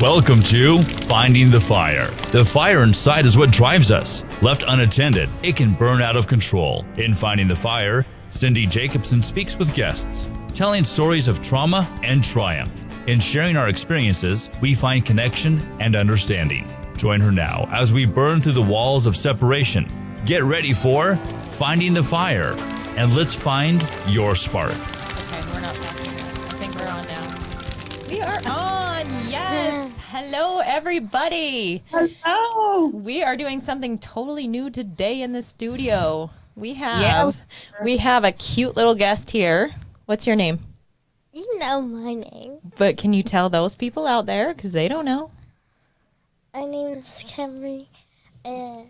Welcome to Finding the Fire. The fire inside is what drives us. Left unattended, it can burn out of control. In Finding the Fire, Cindy Jacobson speaks with guests, telling stories of trauma and triumph. In sharing our experiences, we find connection and understanding. Join her now as we burn through the walls of separation. Get ready for Finding the Fire, and let's find your spark. Okay, we're not talking yet. I think we're on now. We are on, yes. Hello, everybody. Hello. We are doing something totally new today in the studio. We have a cute little guest here. What's your name? You know my name. But can you tell those people out there, because they don't know? My name is Camry, and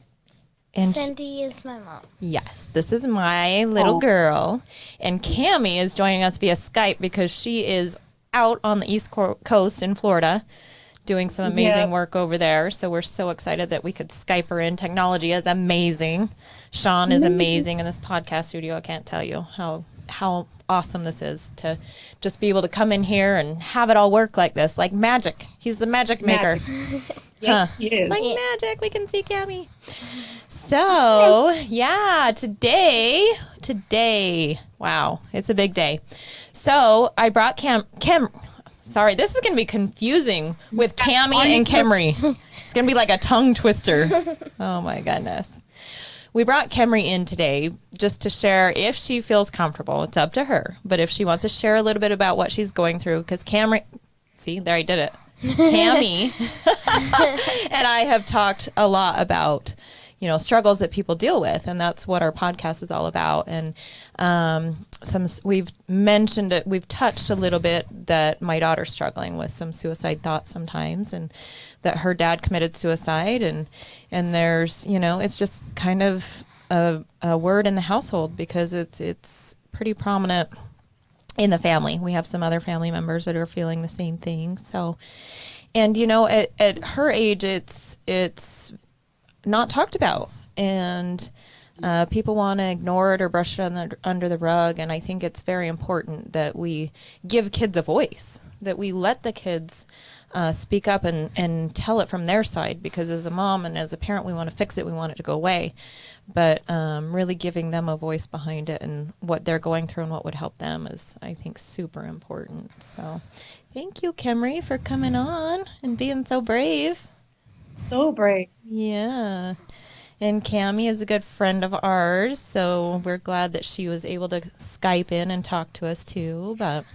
Cindy is my mom. Yes, this is my little girl. And Cammie is joining us via Skype because she is out on the East Coast in Florida doing some amazing work over there. So we're so excited that we could Skype her in. Technology is amazing. Sean is amazing in this podcast studio. I can't tell you how awesome this is to just be able to come in here and have it all work like this, like magic. He's the magic maker. Yes, he is. It's like magic. We can see Cammie. So, yeah, today, wow, it's a big day. So I brought sorry, this is going to be confusing with Cammie and Camry. It's going to be like a tongue twister. Oh my goodness. We brought Camry in today just to share, if she feels comfortable, it's up to her, but if she wants to share a little bit about what she's going through, because Camry, see, there I did it. Cammie and I have talked a lot about, struggles that people deal with, and that's what our podcast is all about. And we've mentioned it, we've touched a little bit that my daughter's struggling with some suicide thoughts sometimes, and that her dad committed suicide, and there's, it's just kind of a word in the household because it's pretty prominent in the family. We have some other family members that are feeling the same thing. So, and at her age, it's not talked about, and people want to ignore it or brush it under the rug. And I think it's very important that we give kids a voice, that we let the kids speak up and tell it from their side, because as a mom and as a parent, we want to fix it. We want it to go away. But really giving them a voice behind it and what they're going through and what would help them is, I think, super important. So thank you, Camry, for coming on and being so brave. So brave. Yeah. And Cammie is a good friend of ours, so we're glad that she was able to Skype in and talk to us too. But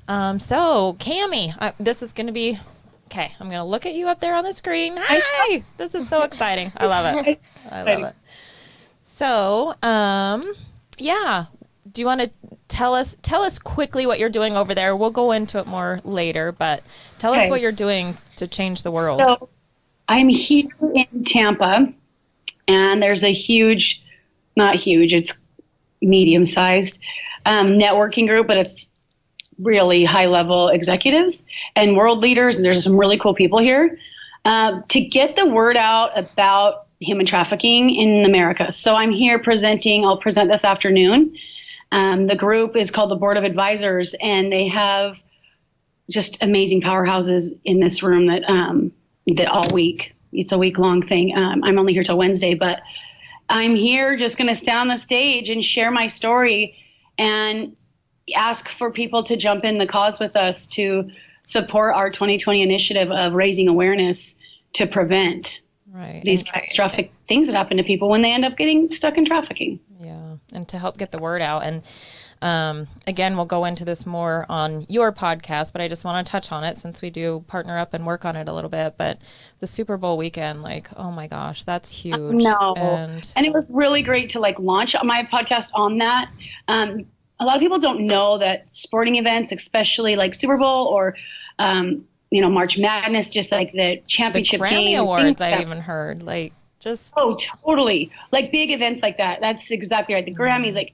so Cammie, this is going to be okay. I'm going to look at you up there on the screen. Hi, this is so exciting. I love it. I love it. So, yeah. Do you want to tell us quickly what you're doing over there? We'll go into it more later, but tell us what you're doing to change the world. So, I'm here in Tampa, and there's a not huge, it's medium-sized networking group, but it's really high-level executives and world leaders, and there's some really cool people here to get the word out about human trafficking in America. So I'm here I'll present this afternoon. The group is called the Board of Advisors, and they have just amazing powerhouses in this room that all week. It's a week-long thing. I'm only here till Wednesday, but I'm here just going to stand on the stage and share my story and ask for people to jump in the cause with us to support our 2020 initiative of raising awareness to prevent these catastrophic things that happen to people when they end up getting stuck in trafficking. Yeah, and to help get the word out. And again, we'll go into this more on your podcast, but I just want to touch on it since we do partner up and work on it a little bit. But the Super Bowl weekend, oh my gosh, that's huge. No, and it was really great to launch my podcast on that. A lot of people don't know that sporting events, especially like Super Bowl or March Madness, just like the championship the Grammy game, Awards, I've even heard, totally, like big events like that. That's exactly right. The Grammys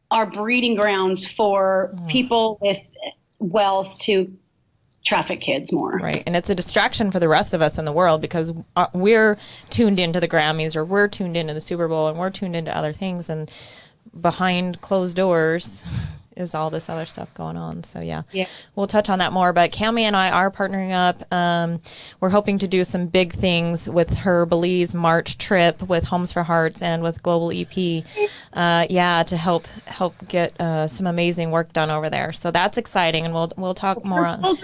are breeding grounds for people with wealth to traffic kids more. Right, and it's a distraction for the rest of us in the world because we're tuned into the Grammys, or we're tuned into the Super Bowl, and we're tuned into other things, and behind closed doors is all this other stuff going on. So yeah, Yeah. we'll touch on that more. But Cami and I are partnering up. We're hoping to do some big things with her Belize March trip with Homes for Hearts and with Global EP. To help get some amazing work done over there. So that's exciting, and we'll talk more on.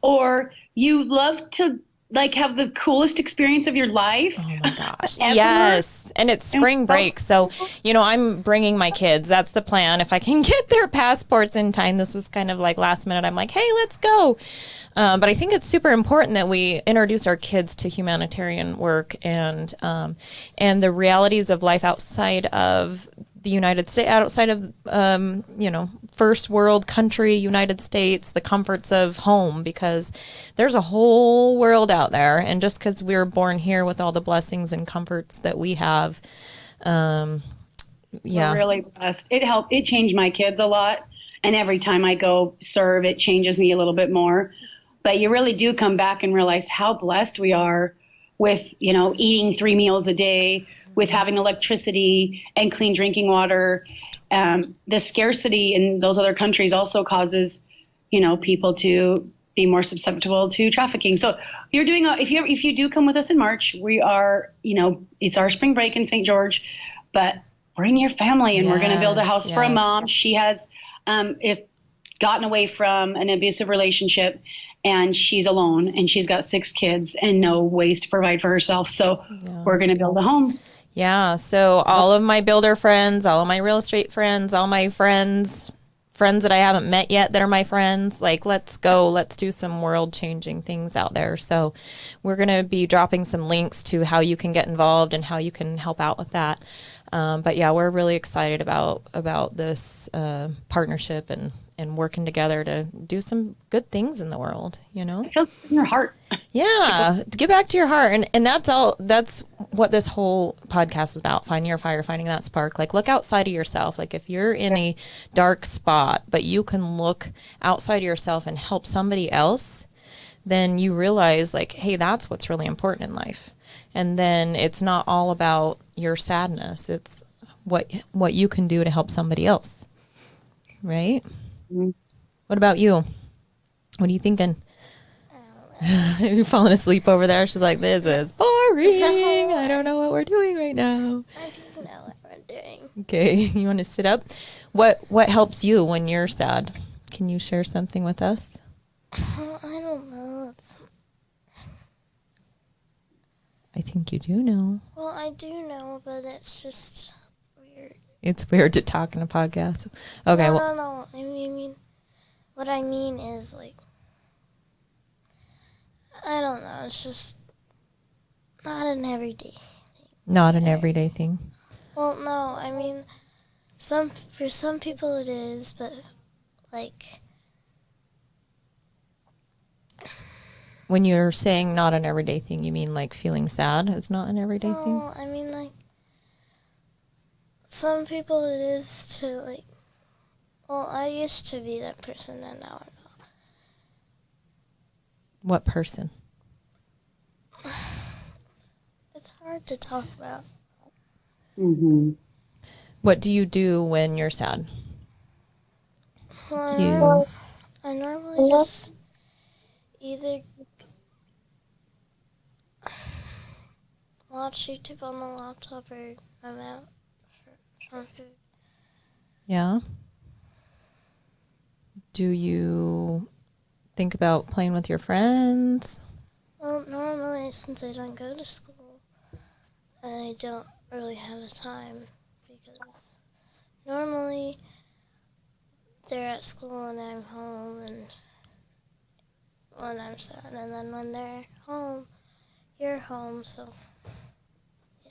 Or you love to like have the coolest experience of your life. Oh my gosh. Ever. Yes. And it's spring break. So, I'm bringing my kids. That's the plan. If I can get their passports in time, this was kind of like last minute. I'm like, hey, let's go. But I think it's super important that we introduce our kids to humanitarian work and the realities of life outside of the United States, outside of, first world country, United States, the comforts of home, because there's a whole world out there. And just because we were born here with all the blessings and comforts that we have, We're really blessed. It changed my kids a lot. And every time I go serve, it changes me a little bit more. But you really do come back and realize how blessed we are with, eating 3 meals a day, with having electricity and clean drinking water. The scarcity in those other countries also causes, people to be more susceptible to trafficking. So you're doing, if you do come with us in March, we are, it's our spring break in St. George, but bring your family and we're going to build a house for a mom. She has gotten away from an abusive relationship and she's alone and she's got 6 kids and no ways to provide for herself. So we're going to build a home. Yeah. So all of my builder friends, all of my real estate friends, all my friends that I haven't met yet that are my friends, like, let's go, let's do some world changing things out there. So we're going to be dropping some links to how you can get involved and how you can help out with that. But yeah, we're really excited about this partnership and working together to do some good things in the world, It feels in your heart. Yeah, to get back to your heart. And that's what this whole podcast is about, finding your fire, finding that spark. Like, look outside of yourself. Like, if you're in a dark spot, but you can look outside of yourself and help somebody else, then you realize, like, hey, that's what's really important in life. And then it's not all about your sadness. It's what you can do to help somebody else. Right? Mm-hmm. What about you? What are you thinking? You're falling asleep over there. She's like, this is boring. I don't know what we're doing right now. I do know what we're doing. Okay. You want to sit up? What helps you when you're sad? Can you share something with us? I don't know. I think you do know. Well, I do know, but it's just weird. It's weird to talk in a podcast. Okay. No. I mean, what I mean is, like, I don't know. It's just not an everyday thing. Not an everyday thing. Well, no. I mean, for some people it is, but, like, when you're saying not an everyday thing, you mean like feeling sad is not an everyday thing? No, I mean, like, some people it is to, like, well, I used to be that person and now I'm not. What person? It's hard to talk about. Mm-hmm. What do you do when you're sad? Well, I normally just either watch YouTube on the laptop or I'm out for food. Yeah. Do you think about playing with your friends? Well, normally, since I don't go to school, I don't really have the time because normally they're at school and I'm home and when I'm sad, and then when they're home, you're home, so.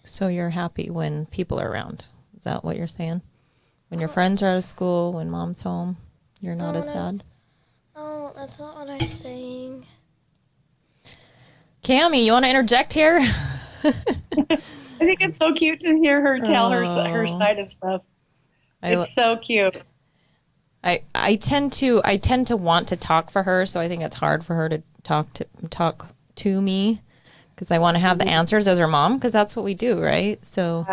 So you're happy when people are around. Is that what you're saying? When your friends are out of school, when mom's home, you're not as sad? No, that's not what I'm saying. Cami, you want to interject here? I think it's so cute to hear her tell her side of stuff. It's so cute. I tend to want to talk for her, so I think it's hard for her to talk to me because I want to have the answers as her mom because that's what we do, right? So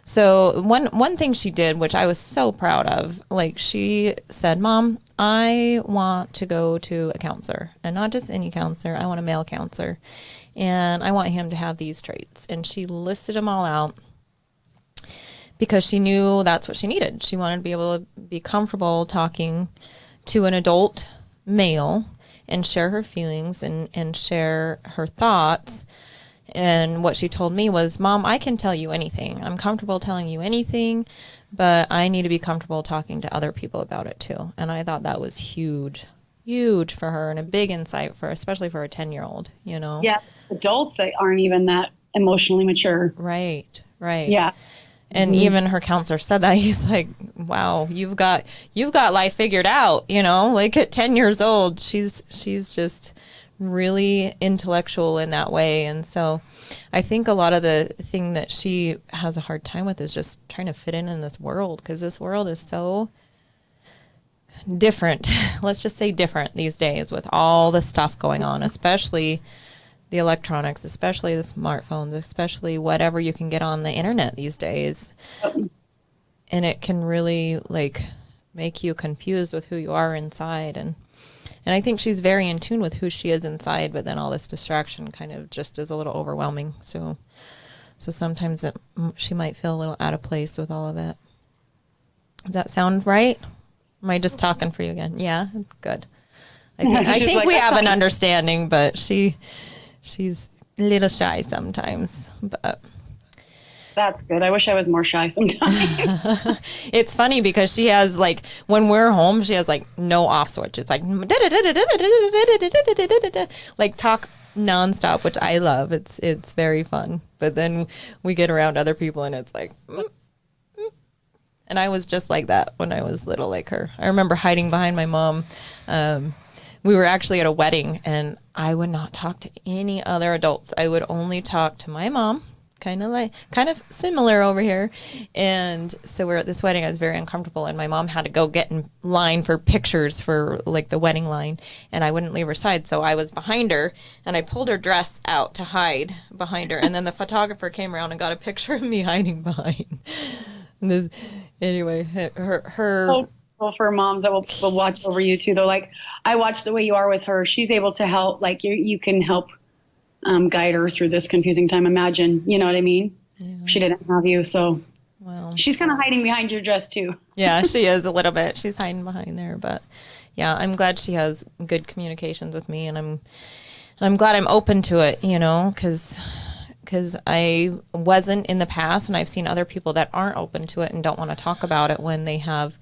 So one thing she did, which I was so proud of, like she said, Mom, I want to go to a counselor, and not just any counselor. I want a male counselor, and I want him to have these traits. And she listed them all out because she knew that's what she needed. She wanted to be able to be comfortable talking to an adult male and share her feelings and share her thoughts. And what she told me was, Mom, I can tell you anything. I'm comfortable telling you anything, but I need to be comfortable talking to other people about it too. And I thought that was huge for her, and a big insight for, especially for a 10-year-old, you know? Yeah. Adults that aren't even that emotionally mature. Right. Yeah. And even her counselor said that. He's like, wow, you've got life figured out, you know, like at 10 years old, she's just really intellectual in that way. And so I think a lot of the thing that she has a hard time with is just trying to fit in this world, because this world is so different. Let's just say different these days with all the stuff going on, especially the electronics, especially the smartphones, especially whatever you can get on the internet these days. And it can really like make you confused with who you are inside. And I think she's very in tune with who she is inside, but then all this distraction kind of just is a little overwhelming. So sometimes she might feel a little out of place with all of it. Does that sound right? Am I just talking for you again? Yeah, good. I think like, we have an understanding, but she's a little shy sometimes, but that's good. I wish I was more shy sometimes. It's funny because she has like, when we're home, she has like no off switch. It's like like talk nonstop, which I love. It's very fun. But then we get around other people and it's like, and I was just like that when I was little, like her. I remember hiding behind my mom. We were actually at a wedding, and I would not talk to any other adults. I would only talk to my mom, kind of similar over here. And so we're at this wedding. I was very uncomfortable, and my mom had to go get in line for pictures for like the wedding line, and I wouldn't leave her side. So I was behind her, and I pulled her dress out to hide behind her. And then the photographer came around and got a picture of me hiding behind. Anyway, her well, for moms that will watch over you too, though, like I watch the way you are with her. She's able to help, like you can help guide her through this confusing time. Imagine, you know what I mean? Yeah. She didn't have you, so well, she's kind of hiding behind your dress too. Yeah, she is a little bit. She's hiding behind there, but yeah, I'm glad she has good communications with me, and I'm glad I'm open to it, you know, because I wasn't in the past, and I've seen other people that aren't open to it and don't want to talk about it when they have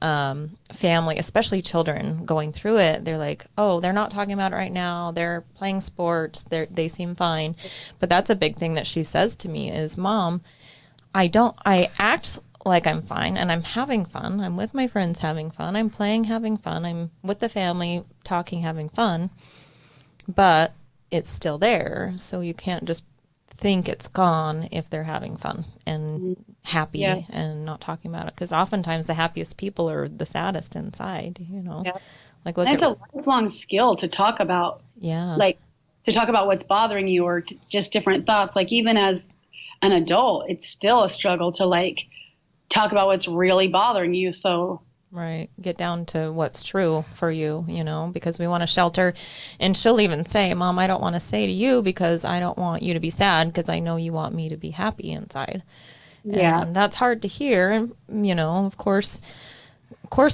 family, especially children going through it. They're like, oh, they're not talking about it right now. They're playing sports. They seem fine. But that's a big thing that she says to me is, Mom, I act like I'm fine and I'm having fun. I'm with my friends having fun. I'm playing, having fun. I'm with the family talking, having fun. But it's still there. So you can't just think it's gone if they're having fun and happy and not talking about it, because oftentimes the happiest people are the saddest inside, you know. Like look, it's a lifelong skill to talk about, like to talk about what's bothering you, or just different thoughts. Like even as an adult, it's still a struggle to like talk about what's really bothering you. So right, get down to what's true for you, you know, because we want to shelter. And she'll even say, Mom, I don't want to say to you because I don't want you to be sad, because I know you want me to be happy inside. Yeah. And that's hard to hear. And, you know, of course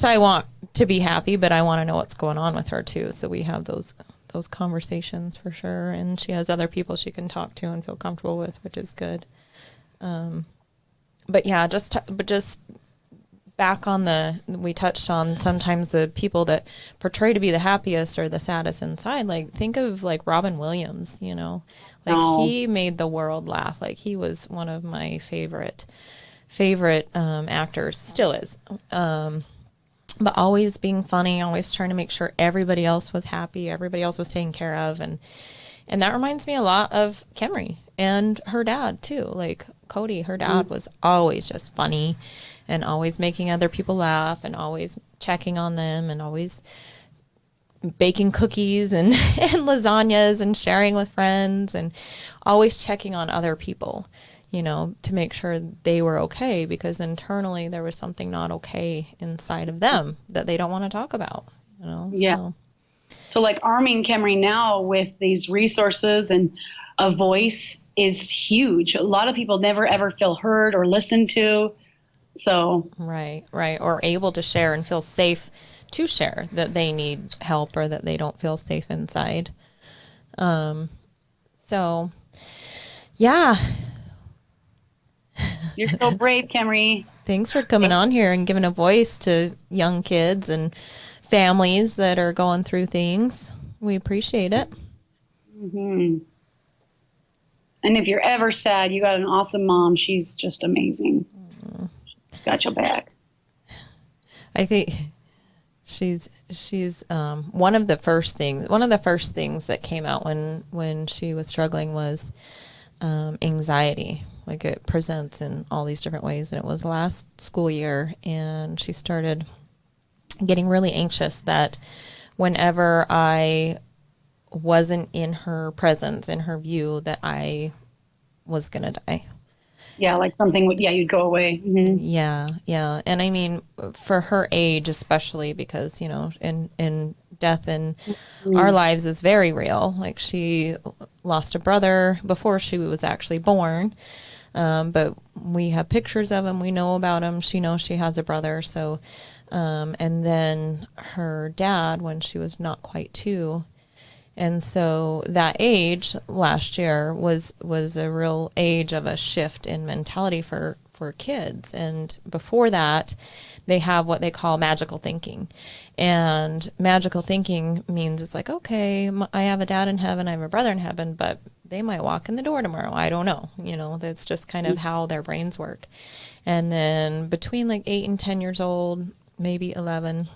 I want to be happy, but I want to know what's going on with her too. So we have those conversations for sure. And she has other people she can talk to and feel comfortable with, which is good. But yeah, just back on we touched on sometimes the people that portray to be the happiest or the saddest inside. Like think of like Robin Williams, you know, like he made the world laugh. Like he was one of my favorite actors, still is. But always being funny, always trying to make sure everybody else was happy, everybody else was taken care of. And that reminds me a lot of Kemry and her dad too. Like Cody, her dad was always just funny and always making other people laugh and always checking on them and always baking cookies and lasagnas and sharing with friends and always checking on other people, to make sure they were okay, because internally there was something not okay inside of them that they don't want to talk about, Yeah. So like arming Camry now with these resources and a voice is huge. A lot of people never ever feel heard or listened to. So Right. Or able to share and feel safe to share that they need help or that they don't feel safe inside. So yeah. You're so brave, Camry. Thanks for coming on here and giving a voice to young kids and families that are going through things. We appreciate it. Mm-hmm. And if you're ever sad, you got an awesome mom. She's just amazing. She's got your back. I think she's one of the first things that came out when she was struggling was anxiety. Like, it presents in all these different ways, and it was last school year, and she started getting really anxious that whenever I wasn't in her presence, in her view, that I was gonna die. Yeah, like something would, you'd go away. Mm-hmm. Yeah. And I mean, for her age, especially, because, in death in our lives is very real. Like, she lost a brother before she was actually born. But we have pictures of him. We know about him. She knows she has a brother. So, and then her dad when she was not quite 2. And so that age last year was a real age of a shift in mentality for kids. And before that, they have what they call magical thinking. And magical thinking means it's like, okay, I have a dad in heaven, I have a brother in heaven, but they might walk in the door tomorrow. I don't know. That's just kind of how their brains work. And then between like 8 and 10 years old, maybe 11,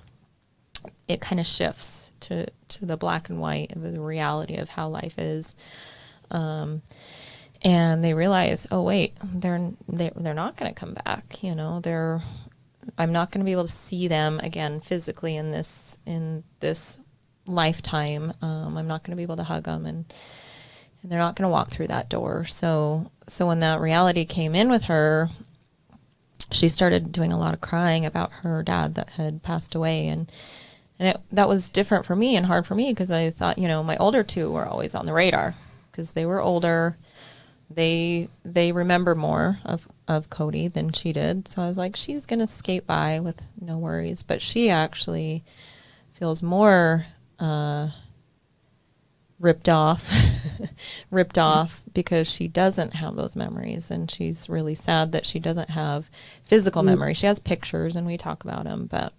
it kind of shifts to the black and white of the reality of how life is. And they realize, oh wait, they're not going to come back. I'm not going to be able to see them again physically in this lifetime. I'm not going to be able to hug them, and they're not going to walk through that door. So when that reality came in with her, she started doing a lot of crying about her dad that had passed away, and that was different for me and hard for me, because I thought, my older 2 were always on the radar because they were older. They remember more of Cody than she did. So I was like, she's going to skate by with no worries. But she actually feels more ripped off because she doesn't have those memories. And she's really sad that she doesn't have physical memories. She has pictures and we talk about them, but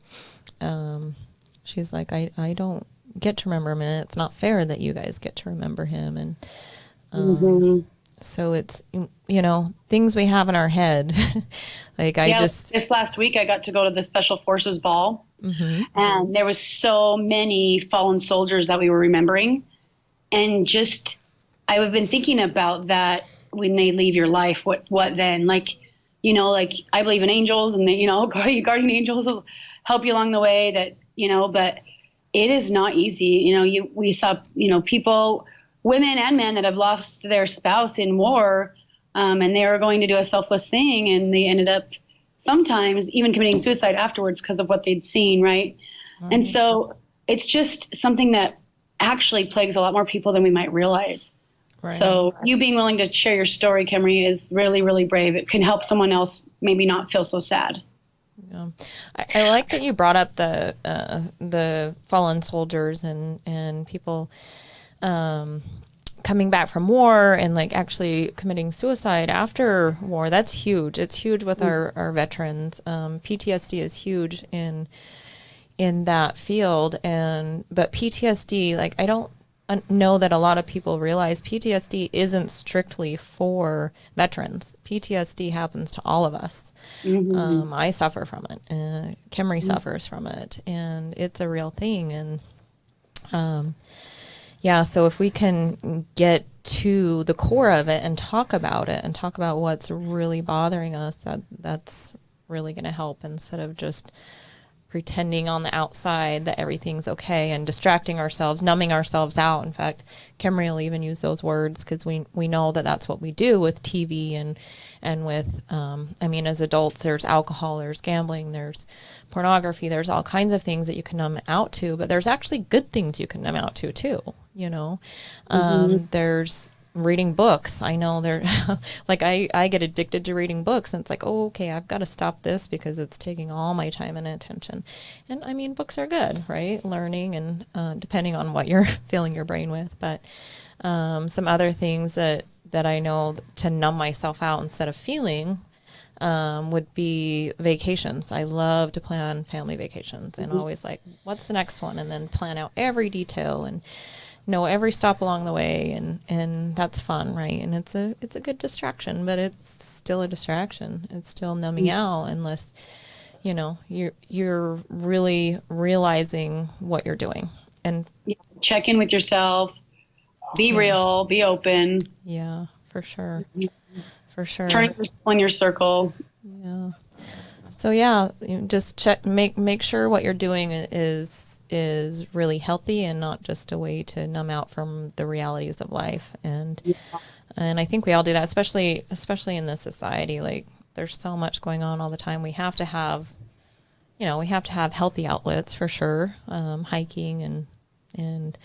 she's like, I don't get to remember him, and it's not fair that you guys get to remember him. And so it's, things we have in our head. Like, this last week I got to go to the Special Forces Ball, and there was so many fallen soldiers that we were remembering. And just, I've been thinking about that when they leave your life, what then? Like, like, I believe in angels, and guardian angels will help you along the way, that, but it is not easy. We saw, people, women and men that have lost their spouse in war, and they were going to do a selfless thing, and they ended up sometimes even committing suicide afterwards because of what they'd seen, right? Mm-hmm. And so it's just something that actually plagues a lot more people than we might realize. Right. So you being willing to share your story, Camry, is really, really brave. It can help someone else maybe not feel so sad. Yeah. I like that you brought up the fallen soldiers and people coming back from war and like actually committing suicide after war. That's huge. It's huge with our veterans. PTSD is huge in that field. But PTSD, like, I don't know that a lot of people realize PTSD isn't strictly for veterans. PTSD happens to all of us. Mm-hmm. I suffer from it. Camry suffers from it, and it's a real thing. And so if we can get to the core of it and talk about it and talk about what's really bothering us, that's really going to help, instead of just pretending on the outside that everything's okay and distracting ourselves, numbing ourselves out. In fact, Kimry will even use those words because we know that that's what we do with TV and with, I mean, as adults, there's alcohol, there's gambling, there's pornography, there's all kinds of things that you can numb out to, but there's actually good things you can numb out to too, you know. There's reading books. I know they're like I get addicted to reading books, and it's like, oh, okay, I've got to stop this because it's taking all my time and attention. And I mean, books are good, right? Learning and depending on what you're filling your brain with. But some other things that I know to numb myself out instead of feeling would be vacations. I love to plan family vacations and always like, what's the next one? And then plan out every detail and know every stop along the way, and that's fun, right? And it's a good distraction, but it's still a distraction. It's still numbing out unless, you know, you're really realizing what you're doing. And check in with yourself, be real, be open. Yeah, for sure. For sure. Turn on your circle. Yeah. So yeah, you just check, make sure what you're doing is really healthy and not just a way to numb out from the realities of life. And I think we all do that, especially in this society. Like, there's so much going on all the time. We have to have healthy outlets for sure. Hiking and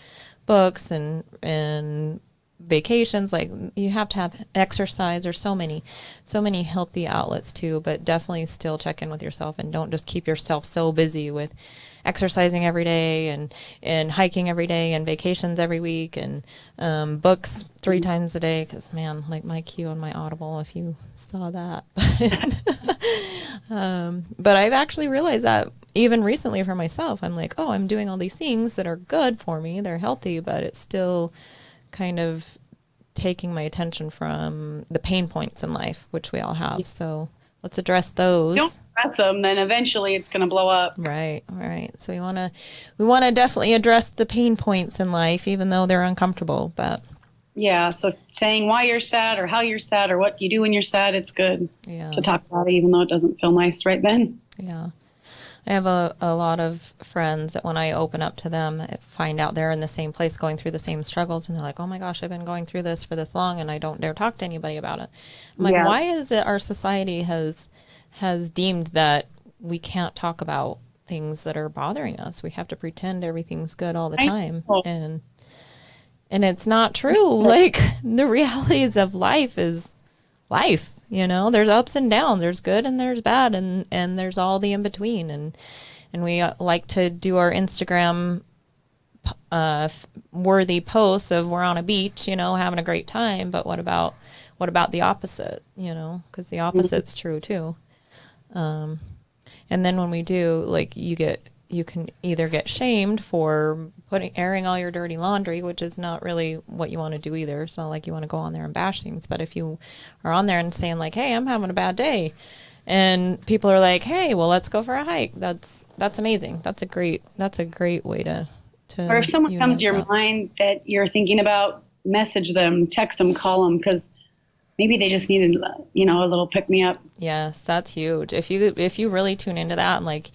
books and vacations. Like, you have to have exercise. There's so many healthy outlets too, but definitely still check in with yourself and don't just keep yourself so busy with exercising every day and hiking every day and vacations every week and books 3 times a day. Because, man, like my queue on my Audible, if you saw that. But I've actually realized that even recently for myself. I'm like, oh, I'm doing all these things that are good for me. They're healthy, but it's still kind of taking my attention from the pain points in life, which we all have. So let's address those. Don't address them, then eventually it's going to blow up. Right. So we want to definitely address the pain points in life, even though they're uncomfortable. But yeah, so saying why you're sad or how you're sad or what you do when you're sad, it's good to talk about it, even though it doesn't feel nice right then. Yeah. I have a lot of friends that when I open up to them, I find out they're in the same place going through the same struggles. And they're like, oh my gosh, I've been going through this for this long and I don't dare talk to anybody about it. I'm like, why is it our society has deemed that we can't talk about things that are bothering us? We have to pretend everything's good all the time. And it's not true. Like, the realities of life is life. You know, there's ups and downs, there's good and there's bad, and there's all the in between. And we like to do our Instagram worthy posts of we're on a beach, you know, having a great time. But what about the opposite, you know, because the opposite's true too. And then when we do, like, you can either get shamed for airing all your dirty laundry, which is not really what you want to do either. It's not like you want to go on there and bash things. But if you are on there and saying like, hey, I'm having a bad day, and people are like, hey, well, let's go for a hike, that's amazing. That's a great way to or if someone comes to your mind that you're thinking about, message them, text them, call them, because maybe they just needed, you know, a little pick me up. Yes, that's huge. If you really tune into that and like,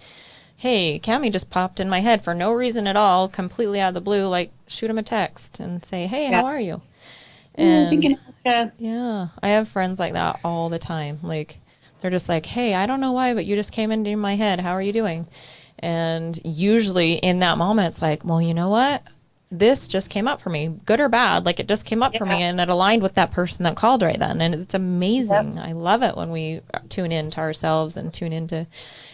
hey, Cammie just popped in my head for no reason at all, completely out of the blue, like, shoot him a text and say, hey, how are you? And I have friends like that all the time. Like, they're just like, hey, I don't know why, but you just came into my head. How are you doing? And usually in that moment, it's like, well, you know what? This just came up for me, good or bad. Like, it just came up for me, and it aligned with that person that called right then. And it's amazing. I love it when we tune into ourselves and tune into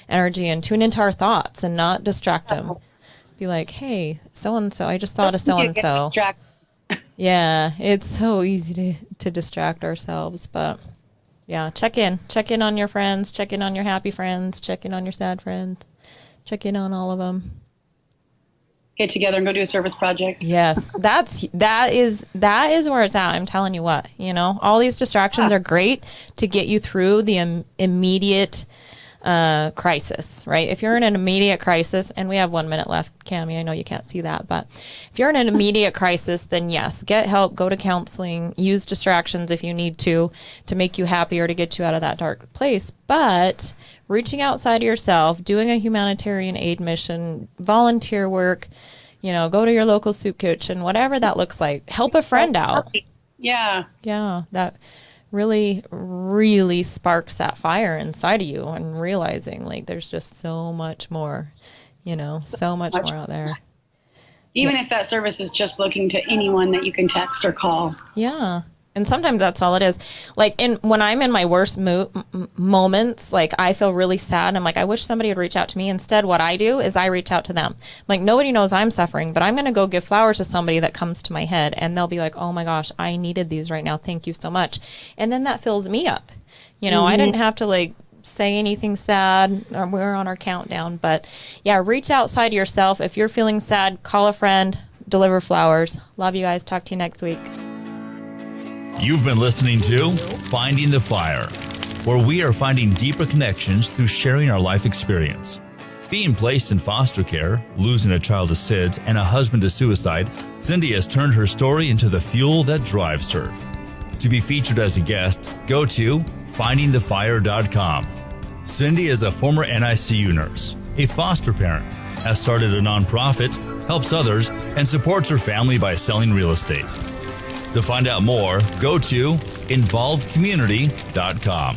energy and tune into our thoughts and not distract them. Be like, hey, so-and-so, I just thought of so-and-so. Yeah, it's so easy to distract ourselves. But yeah, check in on your friends, check in on your happy friends, check in on your sad friends, check in on all of them. Get together and go do a service project. Yes, that is where it's at. I'm telling you what, you know, all these distractions are great to get you through the immediate crisis, right? If you're in an immediate crisis, and we have 1 minute left, Cammie, I know you can't see that, but if you're in an immediate crisis, then yes, get help, go to counseling, use distractions if you need to make you happier, to get you out of that dark place. But reaching outside of yourself, doing a humanitarian aid mission, volunteer work, go to your local soup kitchen, whatever that looks like, help a friend out. Yeah. Yeah, that really, really sparks that fire inside of you, and realizing like there's just so much more, so much more out there. Even if that service is just looking to anyone that you can text or call. Yeah. And sometimes that's all it is. Like when I'm in my worst moments, like I feel really sad. I'm like, I wish somebody would reach out to me. Instead, what I do is I reach out to them. I'm like, nobody knows I'm suffering, but I'm going to go give flowers to somebody that comes to my head, and they'll be like, oh my gosh, I needed these right now. Thank you so much. And then that fills me up. I didn't have to like say anything sad, or we're on our countdown, but yeah, reach outside yourself. If you're feeling sad, call a friend, deliver flowers. Love you guys. Talk to you next week. You've been listening to Finding the Fire, where we are finding deeper connections through sharing our life experience. Being placed in foster care, losing a child to SIDS, and a husband to suicide, Cindy has turned her story into the fuel that drives her. To be featured as a guest, go to findingthefire.com. Cindy is a former NICU nurse, a foster parent, has started a nonprofit, helps others, and supports her family by selling real estate. To find out more, go to involvedcommunity.com.